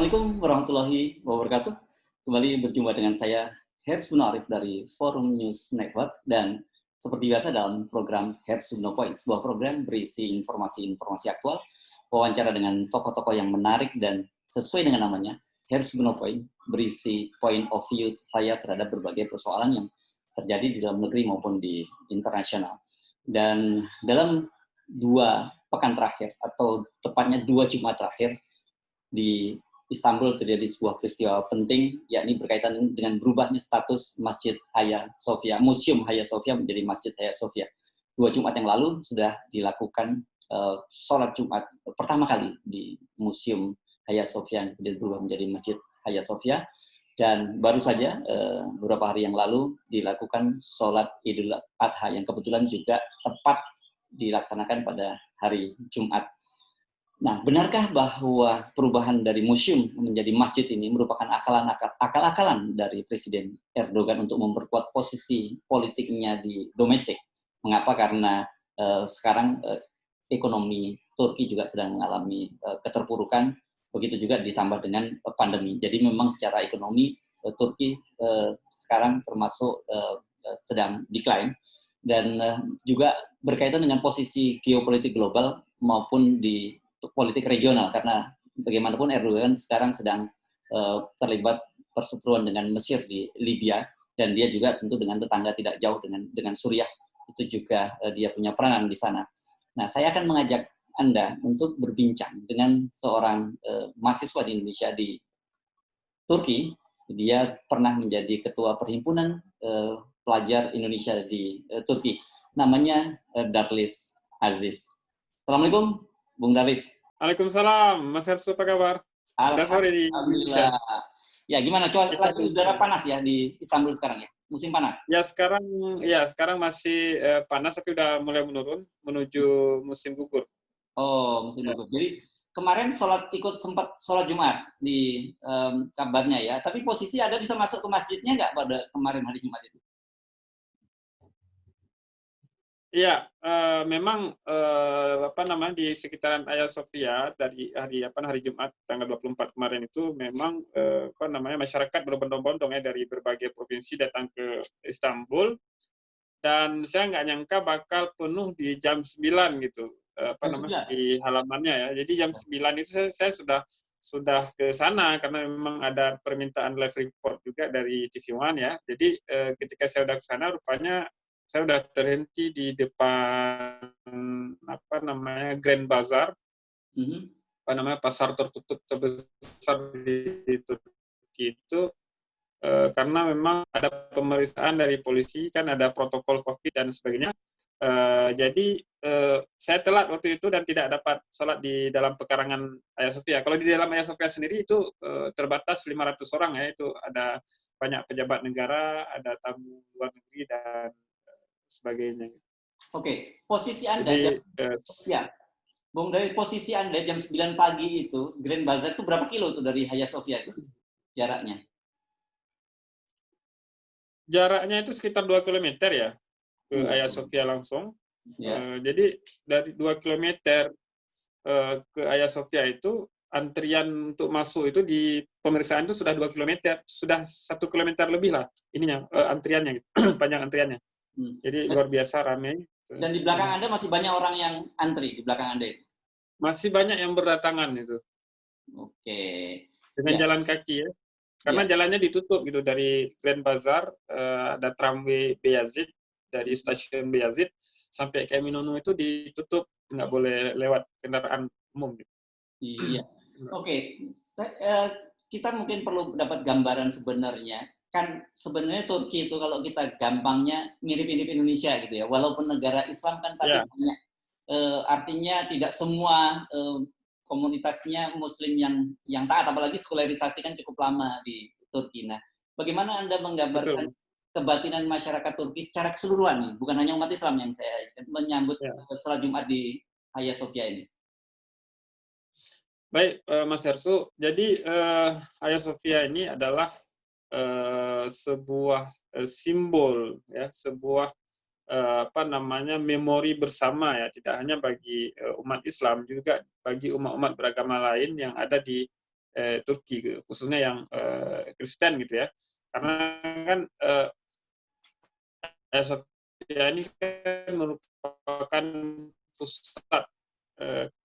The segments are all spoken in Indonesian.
Assalamualaikum warahmatullahi wabarakatuh. Kembali berjumpa dengan saya, Hersy Gunawarif dari Forum News Network, dan seperti biasa dalam program Hersy Point, sebuah program berisi informasi-informasi aktual, wawancara dengan tokoh-tokoh yang menarik, dan sesuai dengan namanya, Hersy Point berisi point of view saya terhadap berbagai persoalan yang terjadi di dalam negeri maupun di internasional. Dan dalam 2 pekan terakhir, atau tepatnya 2 Jumat terakhir, di Istanbul terjadi sebuah peristiwa penting, yakni berkaitan dengan berubahnya status Masjid Hagia Sophia, Museum Hagia Sophia menjadi Masjid Hagia Sophia. 2 Jumat yang lalu sudah dilakukan sholat Jumat pertama kali di Museum Hagia Sophia, yang kemudian berubah menjadi Masjid Hagia Sophia, dan baru saja beberapa hari yang lalu dilakukan sholat Idul Adha, yang kebetulan juga tepat dilaksanakan pada hari Jumat. Nah, benarkah bahwa perubahan dari museum menjadi masjid ini merupakan akal-akalan dari Presiden Erdogan untuk memperkuat posisi politiknya di domestik? Mengapa? Karena sekarang ekonomi Turki juga sedang mengalami keterpurukan, begitu juga ditambah dengan pandemi. Jadi memang secara ekonomi Turki sekarang termasuk sedang decline, dan juga berkaitan dengan posisi geopolitik global maupun di politik regional, karena bagaimanapun Erdogan sekarang sedang terlibat perseteruan dengan Mesir di Libya, dan dia juga tentu dengan tetangga tidak jauh dengan Suriah, itu juga dia punya peranan di sana. Nah, saya akan mengajak Anda untuk berbincang dengan seorang mahasiswa di Indonesia di Turki. Dia pernah menjadi ketua perhimpunan pelajar Indonesia di Turki. Namanya Darlis Aziz. Assalamualaikum, Bung Darlis. Waalaikumsalam, Mas Hersu, apa kabar? Udah sore di Indonesia. Alhamdulillah. Ya, gimana cuaca udara panas ya di Istanbul sekarang ya? Musim panas? Ya sekarang masih panas, tapi udah mulai menurun menuju musim gugur. Oh, musim gugur. Jadi kemarin sempat sholat Jumat di kabarnya ya. Tapi posisi ada bisa masuk ke masjidnya nggak pada kemarin hari Jumat itu? Iya, memang di sekitaran Hagia Sophia dari hari Jumat tanggal 24 kemarin itu memang masyarakat berbondong-bondong ya dari berbagai provinsi datang ke Istanbul, dan saya nggak nyangka bakal penuh di jam 9 gitu, di halamannya ya. Jadi jam 9 itu saya sudah ke sana karena memang ada permintaan live report juga dari TV One ya. Jadi ketika saya udah ke sana, rupanya saya udah terhenti di depan Grand Bazaar, pasar tertutup terbesar di Turki itu, karena memang ada pemeriksaan dari polisi, kan ada protokol COVID dan sebagainya. Jadi saya telat waktu itu dan tidak dapat sholat di dalam pekarangan Hagia Sophia. Kalau di dalam Hagia Sophia sendiri itu terbatas 500 orang ya, itu ada banyak pejabat negara, ada tamu luar negeri dan sebagainya. Oke, posisi Anda Bung, dari posisi Anda jam 9 pagi itu, Grand Bazaar itu berapa kilo tuh dari Hagia Sophia itu jaraknya? Jaraknya itu sekitar 2 km ya ke Hagia Sophia langsung. Ya. Jadi dari 2 km ke Hagia Sophia itu antrian untuk masuk itu di pemeriksaan itu sudah 2 km, sudah 1 km lebih lah ininya antriannya, panjang antriannya. Jadi luar biasa ramai. Dan di belakang Anda masih banyak orang yang antri di belakang Anda itu? Masih banyak yang berdatangan itu. Oke. Dengan jalan kaki ya. Karena jalannya ditutup gitu dari Grand Bazaar, ada tramway Beyazit, dari stasiun Beyazit sampai ke Eminonu itu ditutup, nggak boleh lewat kendaraan umum. Gitu. Iya. Oke. Kita mungkin perlu dapat gambaran sebenarnya. Kan sebenarnya Turki itu kalau kita gampangnya mirip-mirip Indonesia gitu ya. Walaupun negara Islam kan, tapi banyak artinya tidak semua komunitasnya Muslim yang taat, apalagi sekularisasi kan cukup lama di Turki. Nah, bagaimana Anda menggambarkan kebatinan masyarakat Turki secara keseluruhan nih, bukan hanya umat Islam yang saya menyambut sholat Jumat di Hagia Sophia ini? Baik, Mas Hersu. Jadi Hagia Sophia ini adalah sebuah simbol ya, sebuah memori bersama ya, tidak hanya bagi umat Islam, juga bagi umat-umat beragama lain yang ada di Turki, khususnya yang Kristen gitu ya. Karena kan Hagia Sophia ini kan merupakan pusat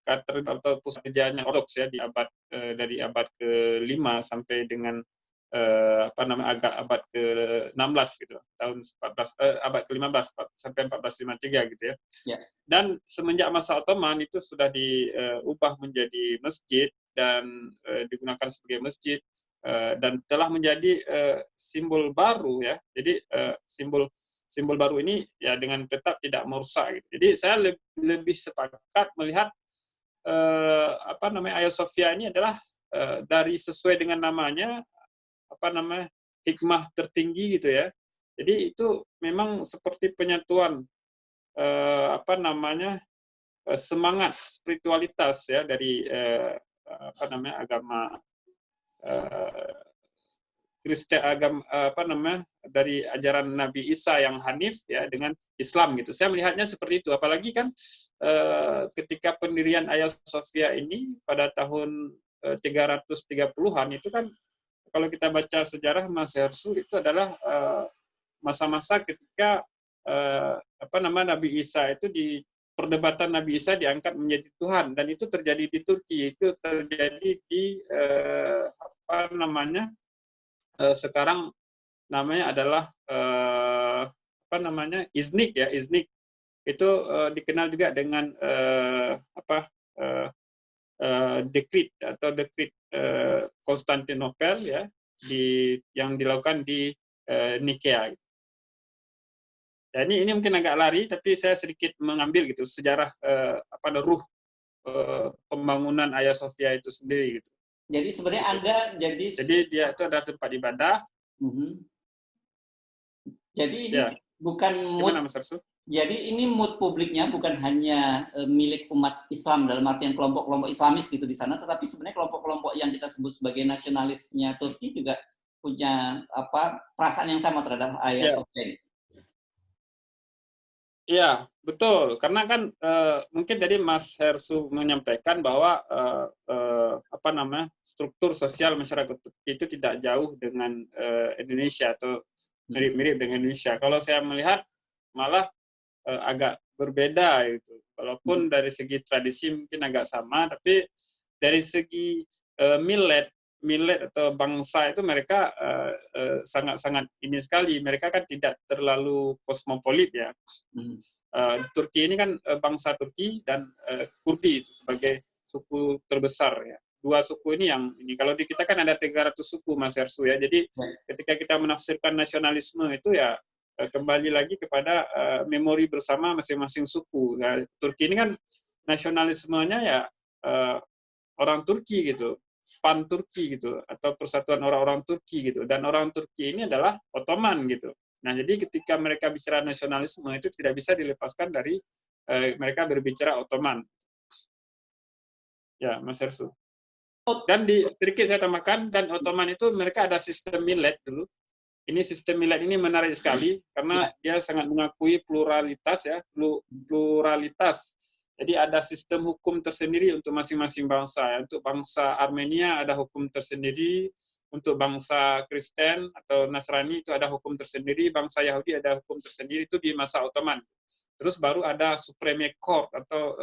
katedral atau pusat gereja ortodoks ya di abad dari abad ke-5 sampai dengan agak abad ke-16 gitu, tahun 14 abad ke-15 sampai 1453 gitu ya. Ya. Dan semenjak masa Ottoman itu sudah diubah menjadi masjid dan digunakan sebagai masjid dan telah menjadi simbol baru ya. Jadi simbol baru ini ya dengan tetap tidak merusak gitu. Jadi saya lebih sepakat melihat Hagia Sophia ini adalah dari sesuai dengan namanya hikmah tertinggi gitu ya. Jadi itu memang seperti penyatuan semangat spiritualitas ya dari agama Kristen, agama dari ajaran Nabi Isa yang Hanif ya dengan Islam gitu. Saya melihatnya seperti itu. Apalagi kan ketika pendirian Hagia Sophia ini pada tahun 330-an itu kan kalau kita baca sejarah Mas Hersu itu adalah masa-masa ketika Nabi Isa itu di perdebatan Nabi Isa diangkat menjadi Tuhan, dan itu terjadi di Turki, itu terjadi di sekarang namanya adalah Iznik ya. Iznik itu dikenal juga dengan dekrit Konstantinopel ya, yang dilakukan di Nikea. Ya, ini mungkin agak lari, tapi saya sedikit mengambil gitu sejarah ruh pembangunan Hagia Sophia itu sendiri gitu. Jadi sebenarnya Anda jadi dia itu adalah tempat ibadah. Jadi ini ya. Bukan mood. Jadi ini mood publiknya bukan hanya milik umat Islam dalam artian kelompok-kelompok Islamis gitu di sana, tetapi sebenarnya kelompok-kelompok yang kita sebut sebagai nasionalisnya Turki juga punya perasaan yang sama terhadap Hagia Sophia ini. Iya, betul. Karena kan mungkin tadi Mas Hersu menyampaikan bahwa struktur sosial masyarakat itu tidak jauh dengan Indonesia atau mirip-mirip dengan Indonesia. Kalau saya melihat malah agak berbeda gitu. Walaupun dari segi tradisi mungkin agak sama, tapi dari segi millet atau bangsa itu mereka sangat-sangat ini sekali. Mereka kan tidak terlalu kosmopolit ya. Turki ini kan bangsa Turki dan Kurdi itu sebagai suku terbesar ya. Dua suku ini yang ini. Kalau di kita kan ada 300 suku Mas Hersu ya. Jadi ketika kita menafsirkan nasionalisme itu ya kembali lagi kepada memori bersama masing-masing suku. Nah, Turki ini kan nasionalismenya ya orang Turki gitu. PAN Turki gitu, atau Persatuan Orang-orang Turki gitu, dan orang Turki ini adalah Ottoman gitu. Nah, jadi ketika mereka bicara nasionalisme itu tidak bisa dilepaskan dari mereka berbicara Ottoman. Ya, Mas Hersu. Dan sedikit saya tambahkan, dan Ottoman itu mereka ada sistem millet dulu. Ini sistem millet ini menarik sekali karena dia sangat mengakui pluralitas ya, pluralitas. Jadi ada sistem hukum tersendiri untuk masing-masing bangsa. Untuk bangsa Armenia ada hukum tersendiri, untuk bangsa Kristen atau Nasrani itu ada hukum tersendiri, bangsa Yahudi ada hukum tersendiri, itu di masa Ottoman. Terus baru ada Supreme Court atau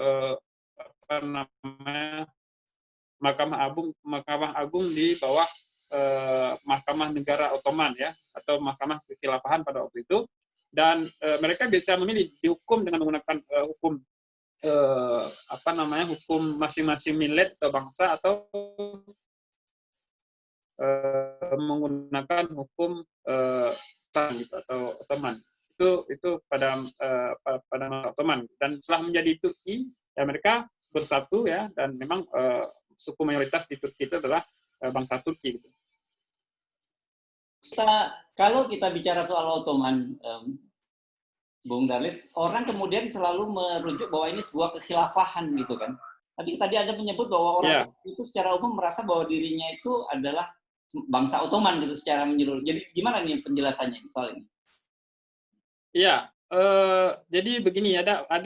Mahkamah Agung di bawah Mahkamah Negara Ottoman ya, atau Mahkamah Kekhilafahan pada waktu itu. Dan mereka bisa memilih dihukum dengan menggunakan hukum hukum masing-masing millet atau bangsa, atau menggunakan hukum atau Ottoman. Itu pada Ottoman, dan setelah menjadi Turki ya mereka bersatu ya, dan memang suku mayoritas di Turki itu adalah bangsa Turki gitu. Kalau kita bicara soal Ottoman, Bung Darlis, orang kemudian selalu merujuk bahwa ini sebuah kekhilafahan gitu kan. Tapi tadi Anda menyebut bahwa orang itu secara umum merasa bahwa dirinya itu adalah bangsa Ottoman gitu secara menyeluruh. Jadi gimana nih penjelasannya soal ini? Iya, Jadi begini,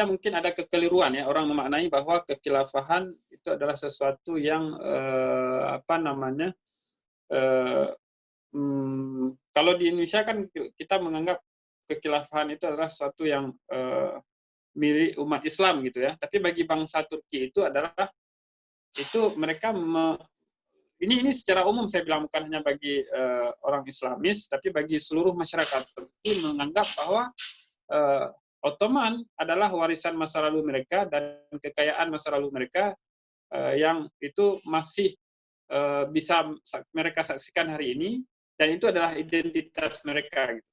mungkin ada kekeliruan ya, orang memaknai bahwa kekhilafahan itu adalah sesuatu yang apa namanya, eh, kalau di Indonesia kan kita menganggap kekhilafahan itu adalah sesuatu yang milik umat Islam gitu ya. Tapi bagi bangsa Turki itu adalah mereka ini secara umum saya bilang, bukan hanya bagi orang Islamis, tapi bagi seluruh masyarakat Turki menganggap bahwa Ottoman adalah warisan masa lalu mereka dan kekayaan masa lalu mereka yang itu masih bisa mereka saksikan hari ini, dan itu adalah identitas mereka. Gitu.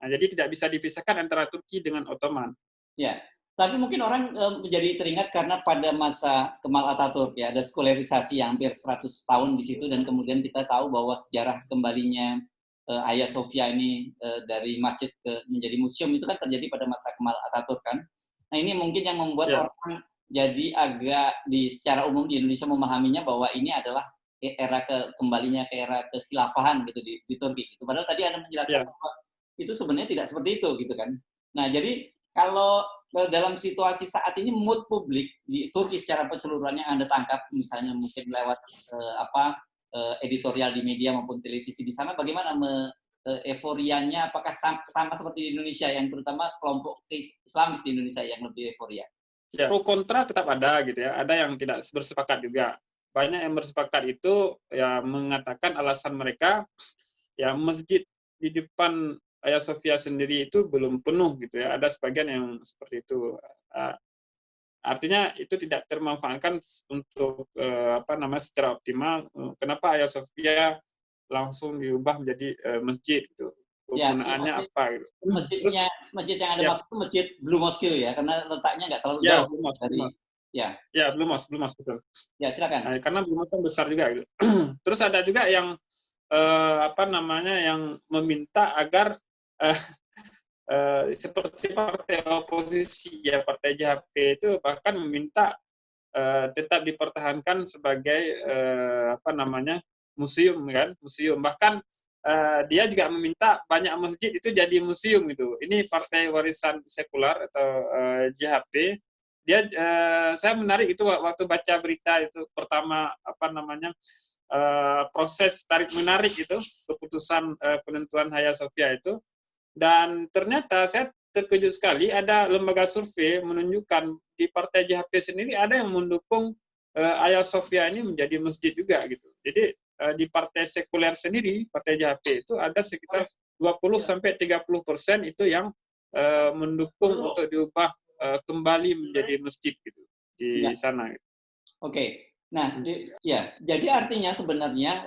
Nah, jadi tidak bisa dipisahkan antara Turki dengan Ottoman. Ya, tapi mungkin orang menjadi teringat karena pada masa Kemal Atatürk ya ada sekularisasi yang hampir 100 tahun di situ, dan kemudian kita tahu bahwa sejarah kembalinya Hagia Sophia ini dari masjid menjadi museum itu kan terjadi pada masa Kemal Atatürk kan. Nah, ini mungkin yang membuat orang jadi agak secara umum di Indonesia memahaminya bahwa ini adalah era kembalinya ke era kekhilafahan gitu di Turki. Gitu. Padahal tadi Anda menjelaskan bahwa itu sebenarnya tidak seperti itu gitu kan. Nah, jadi kalau dalam situasi saat ini mood publik di Turki secara keseluruhan yang Anda tangkap, misalnya mungkin lewat editorial di media maupun televisi di sana, bagaimana euforianya? Apakah sama seperti di Indonesia yang terutama kelompok Islamis di Indonesia yang lebih euforia? Ya, pro kontra tetap ada gitu ya. Ada yang tidak bersepakat juga. Banyak yang bersepakat itu ya mengatakan alasan mereka ya masjid di depan Hagia Sophia sendiri itu belum penuh gitu ya. Ada sebagian yang seperti itu. Artinya itu tidak termanfaatkan untuk secara optimal. Kenapa Hagia Sophia langsung diubah menjadi masjid gitu? Penggunaannya apa gitu? Masjid yang Anda maksud itu masjid Blue Mosque ya, karena letaknya nggak terlalu jauh dari Blue Mosque betul. Ya, silakan. Nah, karena Blue Mosque besar juga gitu. Terus ada juga yang yang meminta agar seperti partai oposisi ya, partai JHP itu bahkan meminta tetap dipertahankan sebagai museum kan, museum. Bahkan dia juga meminta banyak masjid itu jadi museum gitu. Ini partai warisan sekular atau JHP. Dia saya menarik itu waktu baca berita itu pertama proses tarik menarik itu keputusan penentuan Hagia Sophia itu, dan ternyata saya terkejut sekali ada lembaga survei menunjukkan di partai JHP sendiri ada yang mendukung Hagia Sophia ini menjadi masjid juga gitu. Jadi di partai sekuler sendiri, partai JHP itu ada sekitar 20-30% itu yang mendukung untuk diubah kembali menjadi masjid gitu di sana. Gitu. Oke. Nah, jadi artinya sebenarnya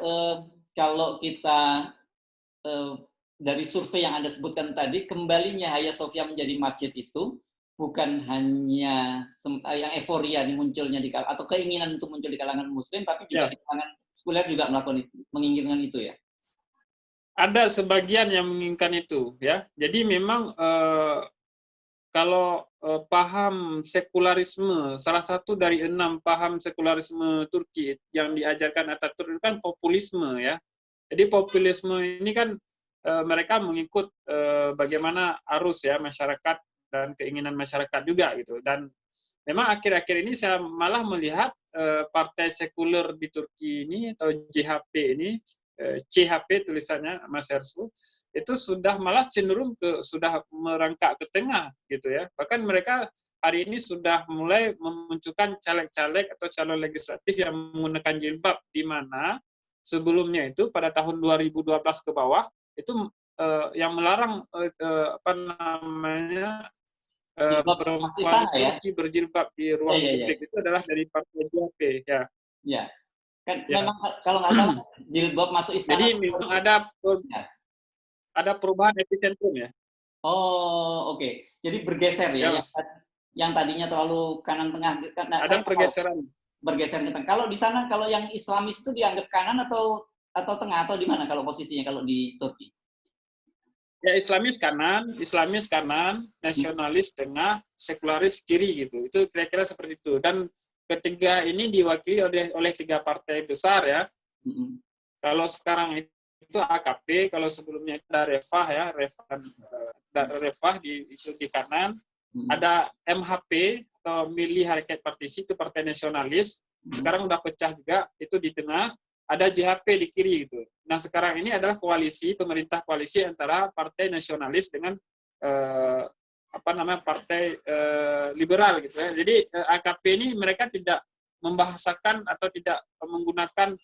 kalau kita dari survei yang Anda sebutkan tadi, kembalinya Hagia Sophia menjadi masjid itu bukan hanya yang euforia munculnya atau keinginan untuk muncul di kalangan Muslim, tapi juga di kalangan sekuler juga menginginkan itu ya. Ada sebagian yang menginginkan itu ya. Jadi memang kalau paham sekularisme, salah satu dari 6 paham sekularisme Turki yang diajarkan Atatürk itu kan populisme ya. Jadi populisme ini kan mereka mengikut bagaimana arus ya masyarakat dan keinginan masyarakat juga gitu. Dan memang akhir-akhir ini saya malah melihat partai sekuler di Turki ini atau JHP ini, CHP tulisannya Mas Hersu, itu sudah malah cenderung sudah merangkak ke tengah gitu ya. Bahkan mereka hari ini sudah mulai memunculkan caleg-caleg atau calon legislatif yang menggunakan jilbab, di mana sebelumnya itu pada tahun 2012 ke bawah itu yang melarang perempuan Turki berjilbab di ruang publik itu adalah dari partai JHP ya. Ya. Kan memang kalau nggak salah jilbab masuk istana. Jadi memang ada perubahan epicentrum ya. Oh, oke. Jadi bergeser ya. Yang tadinya terlalu kanan tengah. Ada pergeseran. Bergeser ke tengah. Kalau di sana, kalau yang Islamis itu dianggap kanan atau tengah, atau di mana kalau posisinya kalau di Turki? Ya, Islamis kanan, nasionalis tengah, sekularis kiri gitu. Itu kira-kira seperti itu. Dan ketiga ini diwakili oleh 3 partai besar ya. Kalau sekarang itu AKP, kalau sebelumnya ada Refah ya, Refah itu di kanan, ada MHP atau Milih Harekat Partisi itu Partai Nasionalis, sekarang udah pecah juga, itu di tengah, ada JHP di kiri gitu. Nah sekarang ini adalah pemerintah koalisi antara Partai Nasionalis dengan Partai Liberal gitu ya. Jadi AKP ini mereka tidak membahasakan atau tidak menggunakan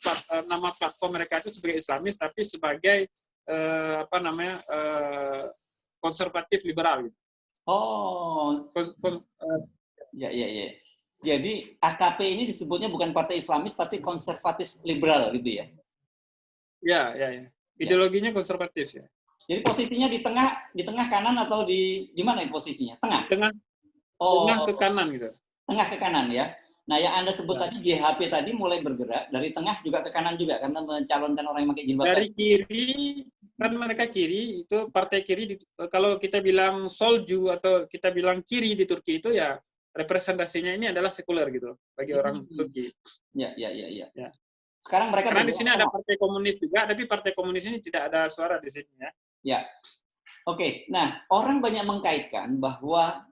nama platform mereka itu sebagai Islamis, tapi sebagai konservatif liberal. Gitu. Oh, ya. Jadi AKP ini disebutnya bukan partai Islamis tapi konservatif liberal gitu ya? Ya. Ideologinya konservatif ya. Jadi posisinya di tengah kanan atau di mana posisinya? Tengah. Tengah ke kanan gitu. Tengah ke kanan ya. Nah, yang Anda sebut tadi JHP tadi mulai bergerak dari tengah juga ke kanan juga karena mencalonkan orang yang pakai jilbab. Dari kiri, kan mereka kiri, itu partai kiri, kalau kita bilang solju atau kita bilang kiri di Turki itu ya representasinya ini adalah sekuler gitu bagi orang Turki. Ya. Sekarang mereka karena di sini ada partai komunis juga, tapi partai komunis ini tidak ada suara di sini ya. Ya. Oke. Nah, orang banyak mengkaitkan bahwa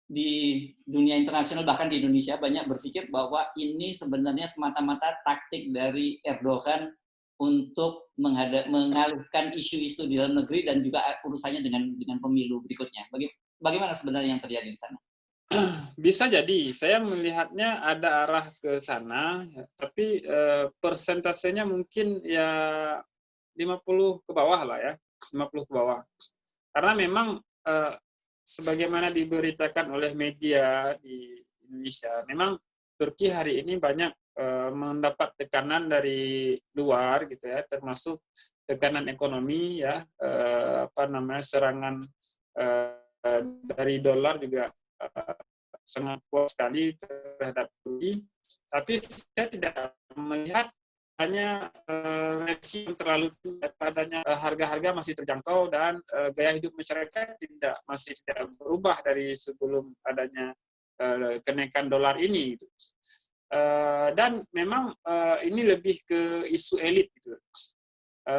di dunia internasional bahkan di Indonesia banyak berpikir bahwa ini sebenarnya semata-mata taktik dari Erdogan untuk mengalihkan isu-isu di dalam negeri dan juga urusannya dengan pemilu berikutnya. Bagaimana sebenarnya yang terjadi di sana? Bisa jadi, saya melihatnya ada arah ke sana, tapi persentasenya mungkin ya 50 ke bawah lah ya, 50 ke bawah. Karena memang sebagaimana diberitakan oleh media di Indonesia, memang Turki hari ini banyak mendapat tekanan dari luar gitu ya, termasuk tekanan ekonomi ya, serangan dari dolar juga sangat kuat sekali terhadap Turki. Tapi saya tidak melihat hanya reaksi yang terlalu adanya, harga-harga masih terjangkau dan gaya hidup masyarakat masih tidak berubah dari sebelum adanya kenaikan dolar ini gitu. Dan memang ini lebih ke isu elit gitu.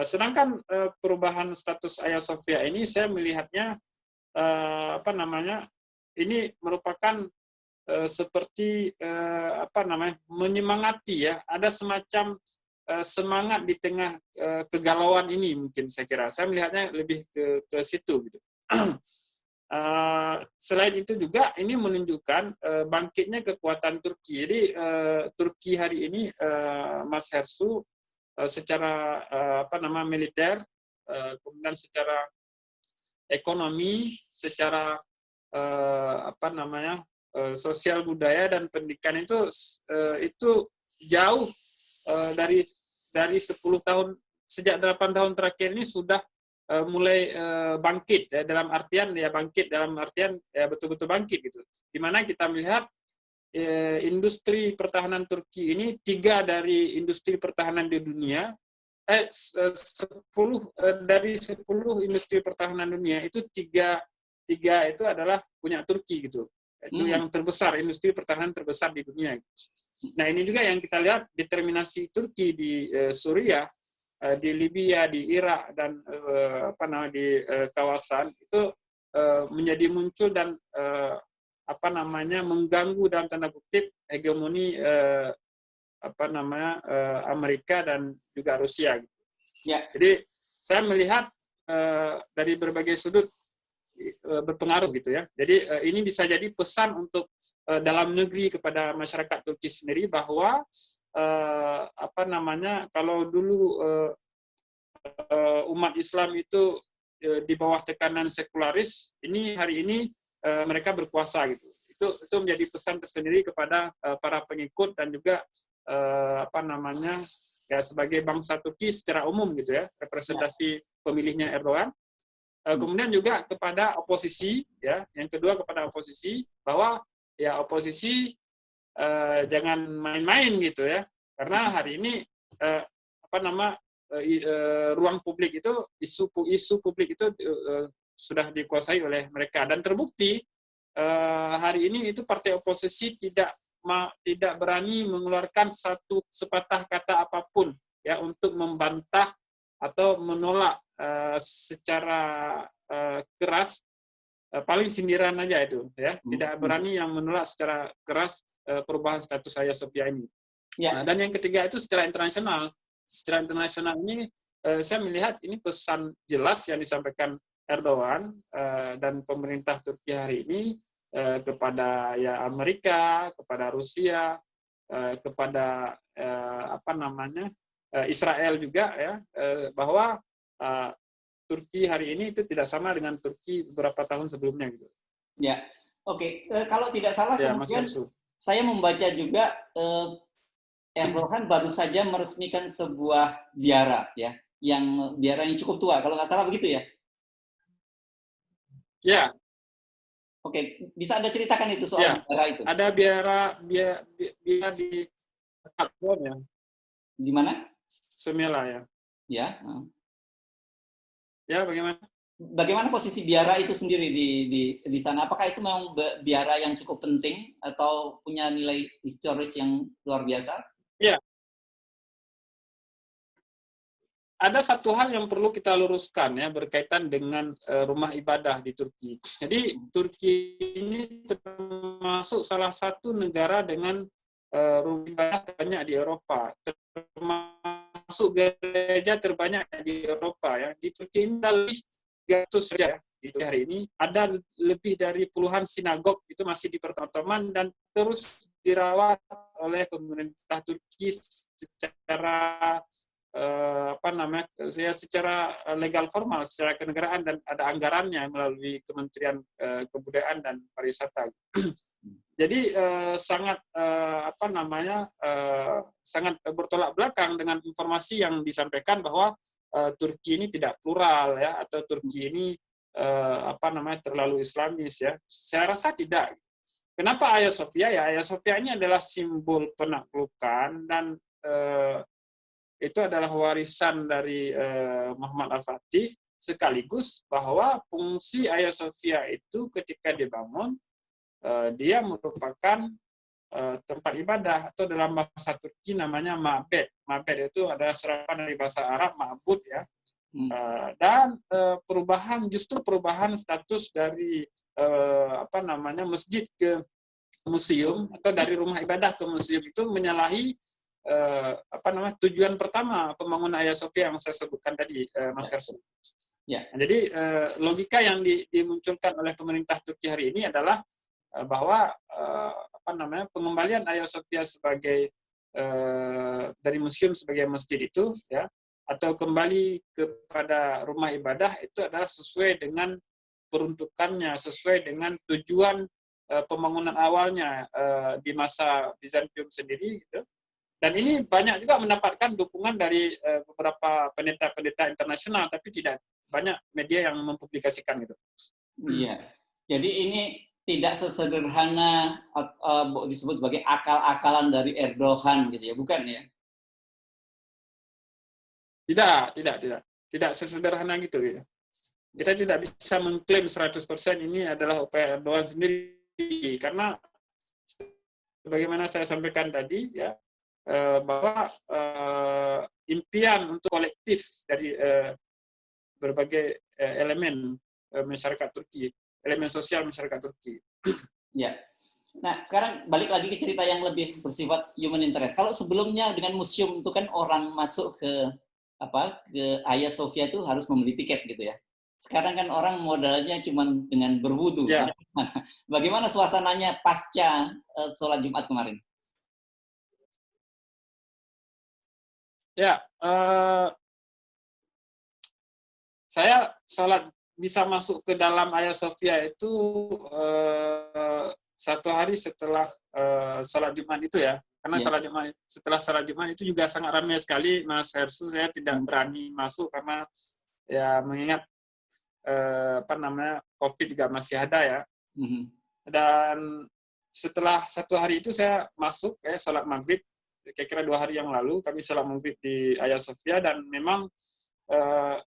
Sedangkan perubahan status Hagia Sophia ini saya melihatnya ini merupakan seperti menyemangati ya, ada semacam semangat di tengah kegalauan ini, mungkin saya kira. Saya melihatnya lebih ke situ gitu. Selain itu juga ini menunjukkan bangkitnya kekuatan Turki. Jadi Turki hari ini, Mas Hersu, secara militer, kemudian secara ekonomi, secara sosial budaya dan pendidikan itu jauh dari 10 tahun, sejak 8 tahun terakhir ini sudah mulai bangkit ya, dalam artian betul-betul bangkit gitu. Di mana kita melihat industri pertahanan Turki ini 3 dari industri pertahanan di dunia, 10 dari 10 industri pertahanan dunia itu 3 itu adalah punya Turki gitu. Itu yang terbesar, industri pertahanan terbesar di dunia. Nah, ini juga yang kita lihat determinasi Turki di Suriah, di Libya, di Irak dan di kawasan itu menjadi muncul dan mengganggu dalam tanda kutip hegemoni Amerika dan juga Rusia gitu. Ya. Jadi saya melihat dari berbagai sudut berpengaruh gitu ya. Jadi ini bisa jadi pesan untuk dalam negeri kepada masyarakat Turki sendiri bahwa kalau dulu umat Islam itu di bawah tekanan sekularis, hari ini mereka berkuasa gitu. Itu menjadi pesan tersendiri kepada para pengikut dan juga sebagai bangsa Turki secara umum gitu ya, representasi pemilihnya Erdogan. Kemudian juga kepada oposisi ya, yang kedua kepada oposisi bahwa ya oposisi jangan main-main gitu ya, karena hari ini ruang publik itu, isu publik itu sudah dikuasai oleh mereka dan terbukti hari ini itu partai oposisi tidak berani mengeluarkan satu sepatah kata apapun ya untuk membantah atau menolak secara keras, paling sindiran aja itu, ya, tidak berani yang menolak secara keras perubahan status Hagia Sophia ini. Ya. Dan yang ketiga itu secara internasional. Secara internasional ini saya melihat ini pesan jelas yang disampaikan Erdogan dan pemerintah Turki hari ini kepada ya Amerika, kepada Rusia, kepada Israel juga, ya, bahwa Turki hari ini itu tidak sama dengan Turki beberapa tahun sebelumnya gitu. Ya, oke. Kalau tidak salah Ya, kemudian saya membaca juga Erdogan baru saja meresmikan sebuah biara, ya, biara yang cukup tua. Kalau nggak salah begitu ya? Ya. Oke, bisa Anda ceritakan itu soal biara itu? Ada biara di ya. Di mana? Semela, ya. Ya. Ya, bagaimana? Bagaimana posisi biara itu sendiri di sana? Apakah itu memang biara yang cukup penting atau punya nilai historis yang luar biasa? Ya. Ada satu hal yang perlu kita luruskan, ya, berkaitan dengan rumah ibadah di Turki. Jadi Turki ini termasuk salah satu negara dengan rumah ibadah terbanyak di Eropa, termasuk gereja terbanyak di Eropa, ya. Di Turki ini ada lebih 300 saja, ya. Di hari ini ada lebih dari puluhan sinagog itu masih di Ottoman dan terus dirawat oleh pemerintah Turki secara secara legal formal, secara kenegaraan, dan ada anggarannya melalui Kementerian Kebudayaan dan Pariwisata. Jadi sangat sangat bertolak belakang dengan informasi yang disampaikan bahwa Turki ini tidak plural, ya, atau Turki ini terlalu Islamis, ya. Saya rasa tidak. Kenapa Hagia Sophia? Ya, Hagia Sophia ini adalah simbol penaklukan dan itu adalah warisan dari Muhammad Al-Fatih, sekaligus bahwa fungsi Hagia Sophia itu ketika dibangun, dia merupakan tempat ibadah, atau dalam bahasa Turki namanya ma'bed. Ma'bed itu adalah serapan dari bahasa Arab, ma'bud, ya. Dan justru perubahan status dari masjid ke museum, atau dari rumah ibadah ke museum, itu menyalahi tujuan pertama pembangunan Hagia Sophia yang saya sebutkan tadi, Mas Hersu. Ya. Nah, jadi logika yang dimunculkan oleh pemerintah Turki hari ini adalah bahwa pengembalian Hagia Sophia sebagai dari museum sebagai masjid itu, ya, atau kembali kepada rumah ibadah itu adalah sesuai dengan peruntukannya, sesuai dengan tujuan pembangunan awalnya di masa Bizantium sendiri, gitu. Dan ini banyak juga mendapatkan dukungan dari beberapa pendeta-pendeta internasional, tapi tidak banyak media yang mempublikasikan itu. Iya. Jadi ini tidak sesederhana disebut sebagai akal-akalan dari Erdogan, gitu ya, bukan ya? Tidak sesederhana gitu, ya. Kita tidak bisa mengklaim 100% ini adalah upaya Erdogan sendiri, karena sebagaimana saya sampaikan tadi, ya, bahwa impian untuk kolektif dari berbagai elemen masyarakat Turki, elemen sosial masyarakat Turki. Ya. Nah, sekarang balik lagi ke cerita yang lebih bersifat human interest. Kalau sebelumnya dengan museum itu kan orang masuk ke Hagia Sophia itu harus membeli tiket, gitu ya. Sekarang kan orang modalnya cuma dengan berwudu. Ya. Bagaimana suasananya pasca sholat Jumat kemarin? Ya, saya bisa masuk ke dalam Hagia Sophia itu satu hari setelah sholat Jumat itu, ya. Karena setelah sholat Jumat itu juga sangat ramai sekali, Mas Hersu. Saya tidak berani masuk karena, ya, mengingat COVID juga masih ada, ya. Dan setelah satu hari itu saya masuk, sholat maghrib. Kira-kira 2 hari yang lalu kami sholat maghrib di Hagia Sophia, dan memang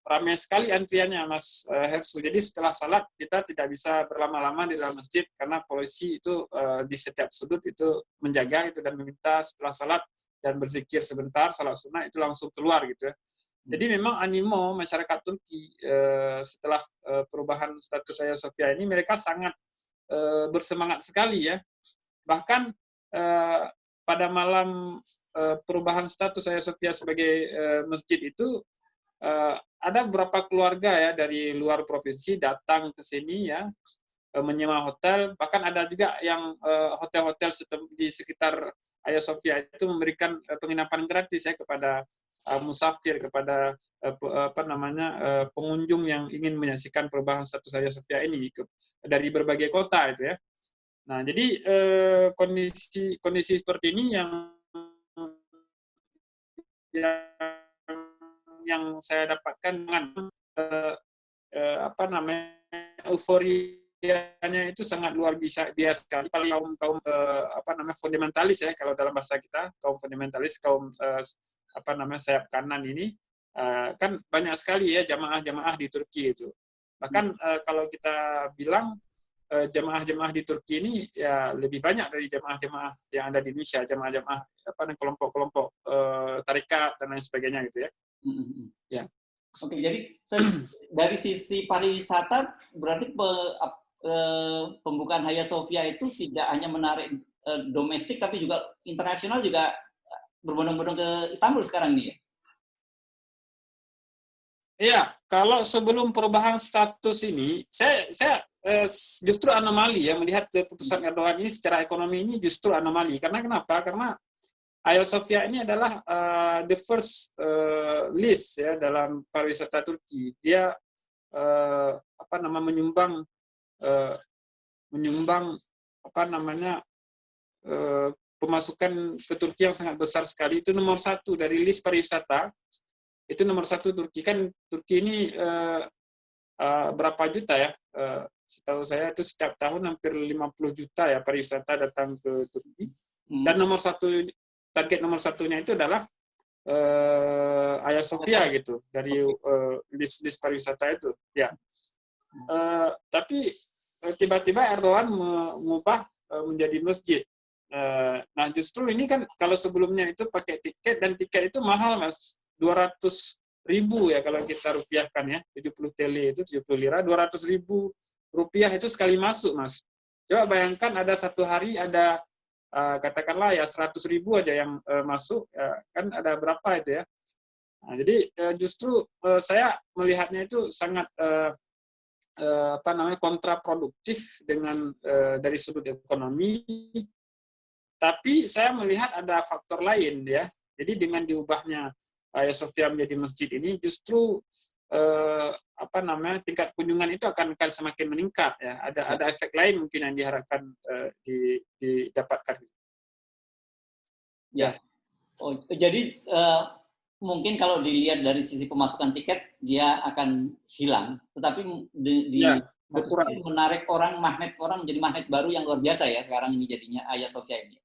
ramai sekali antriannya, Mas Hersu. Jadi setelah salat kita tidak bisa berlama-lama di dalam masjid karena polisi itu di setiap sudut itu menjaga itu dan meminta setelah salat dan berzikir sebentar, salat sunnah itu langsung keluar, gitu, ya. Jadi memang animo masyarakat Turki setelah perubahan status Hagia Sophia ini, mereka sangat bersemangat sekali ya. Bahkan pada malam perubahan status Hagia Sophia sebagai masjid itu, ada beberapa keluarga ya dari luar provinsi datang ke sini ya, menyewa hotel. Bahkan ada juga yang hotel-hotel di sekitar Hagia Sophia itu memberikan penginapan gratis ya kepada musafir, kepada pengunjung yang ingin menyaksikan perubahan status Hagia Sophia ini dari berbagai kota itu ya. Nah, jadi kondisi seperti ini yang saya dapatkan dengan euforianya itu sangat luar biasa sekali. Paling kaum fundamentalis ya, kalau dalam bahasa kita kaum fundamentalis, kaum sayap kanan ini kan banyak sekali ya jamaah-jamaah di Turki itu. Bahkan kalau kita bilang jemaah-jemaah di Turki ini ya lebih banyak dari jemaah-jemaah yang ada di Indonesia, jemaah-jemaah kelompok-kelompok tarekat dan lain sebagainya gitu ya. Ya. Oke, jadi dari sisi pariwisata berarti pembukaan Hagia Sophia itu tidak hanya menarik domestik tapi juga internasional, juga berbondong-bondong ke Istanbul sekarang ini ya. Iya, kalau sebelum perubahan status ini, saya justru anomali ya melihat keputusan Erdogan ini secara ekonomi ini justru anomali. Karena kenapa? Karena Hagia Sophia ini adalah the first list ya dalam pariwisata Turki. Dia menyumbang pemasukan ke Turki yang sangat besar sekali. Itu nomor satu dari list pariwisata. Itu nomor satu Turki. Kan Turki ini berapa juta ya? Setahu saya itu setiap tahun hampir 50 juta ya pariwisata datang ke Turki. Dan target nomor satunya itu adalah Hagia Sophia gitu dari list pariwisata itu. Ya. Tapi tiba-tiba Erdogan mengubah menjadi masjid. Nah justru ini kan kalau sebelumnya itu pakai tiket, dan tiket itu mahal Mas, 200.000 ya kalau kita rupiahkan ya, 70 TL itu 70 lira, 200.000 rupiah itu sekali masuk Mas. Coba bayangkan ada satu hari ada katakanlah ya 100.000 aja yang masuk, kan ada berapa itu ya. Nah, jadi justru saya melihatnya itu sangat kontraproduktif dengan dari sudut ekonomi. Tapi saya melihat ada faktor lain ya. Jadi dengan diubahnya Hagia Sophia menjadi masjid ini justru tingkat kunjungan itu akan semakin meningkat ya. Ada efek lain mungkin yang diharapkan didapatkan. Ya. Oh, jadi mungkin kalau dilihat dari sisi pemasukan tiket dia akan hilang, tetapi menarik orang, magnet orang, menjadi magnet baru yang luar biasa ya sekarang ini jadinya Hagia Sophia ini.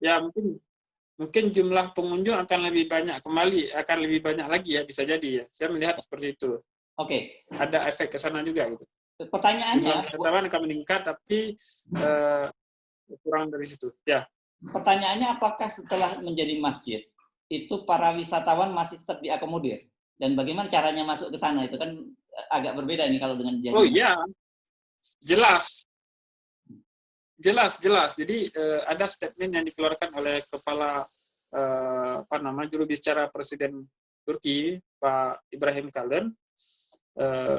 Ya mungkin jumlah pengunjung akan lebih banyak kembali, akan lebih banyak lagi ya, bisa jadi ya. Saya melihat seperti itu. Oke. Ada efek ke sana juga gitu. Pertanyaannya, jumlah wisatawan akan meningkat tapi kurang dari situ. Ya. Pertanyaannya, apakah setelah menjadi masjid itu para wisatawan masih tetap diakomodir? Dan bagaimana caranya masuk ke sana? Itu kan agak berbeda nih kalau dengan jadi. Oh iya, jelas. Jadi ada statement yang dikeluarkan oleh kepala juru bicara Presiden Turki, Pak Ibrahim Kalin.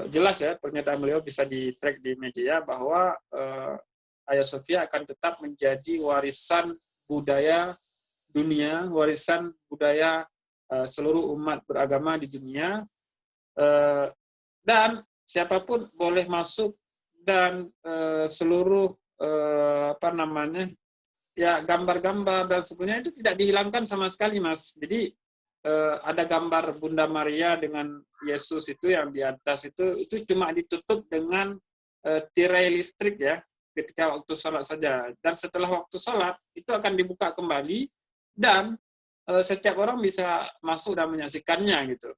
Jelas ya, pernyataan beliau bisa di-track di media bahwa Hagia Sophia akan tetap menjadi warisan budaya dunia, warisan budaya seluruh umat beragama di dunia, dan siapapun boleh masuk, dan seluruh gambar-gambar dan sebagainya itu tidak dihilangkan sama sekali Mas. Jadi ada gambar Bunda Maria dengan Yesus itu yang di atas itu cuma ditutup dengan tirai listrik ya ketika waktu sholat saja, dan setelah waktu sholat itu akan dibuka kembali dan setiap orang bisa masuk dan menyaksikannya gitu.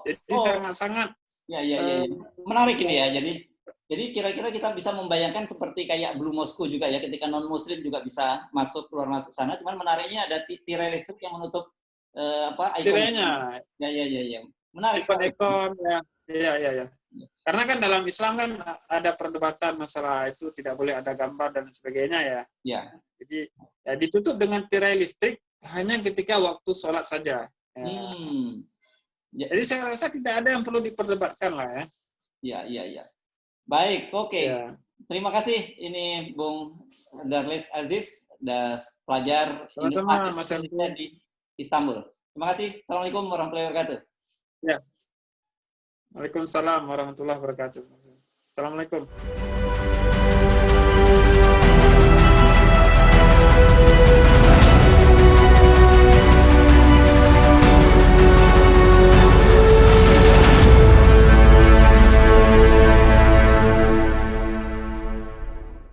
Jadi sangat-sangat menarik ini ya. Jadi kira-kira kita bisa membayangkan seperti kayak Blue Mosque juga ya, ketika non-muslim juga bisa keluar masuk sana, cuman menariknya ada tirai listrik yang menutup apa ikon. tirainya. Ya. Menarik sekali. Ikon ya. Iya. Karena kan dalam Islam kan ada perdebatan masalah itu tidak boleh ada gambar dan sebagainya ya. Ya. Jadi ya ditutup dengan tirai listrik hanya ketika waktu sholat saja. Ya. Ya. Jadi saya rasa tidak ada yang perlu diperdebatkan lah ya. Iya. Baik, oke. Ya. Terima kasih ini Bung Darlis Aziz, pelajar Sama-sama, Mas Indonesia di Istanbul. Terima kasih. Assalamualaikum warahmatullahi wabarakatuh. Ya. Waalaikumsalam warahmatullahi wabarakatuh. Assalamualaikum.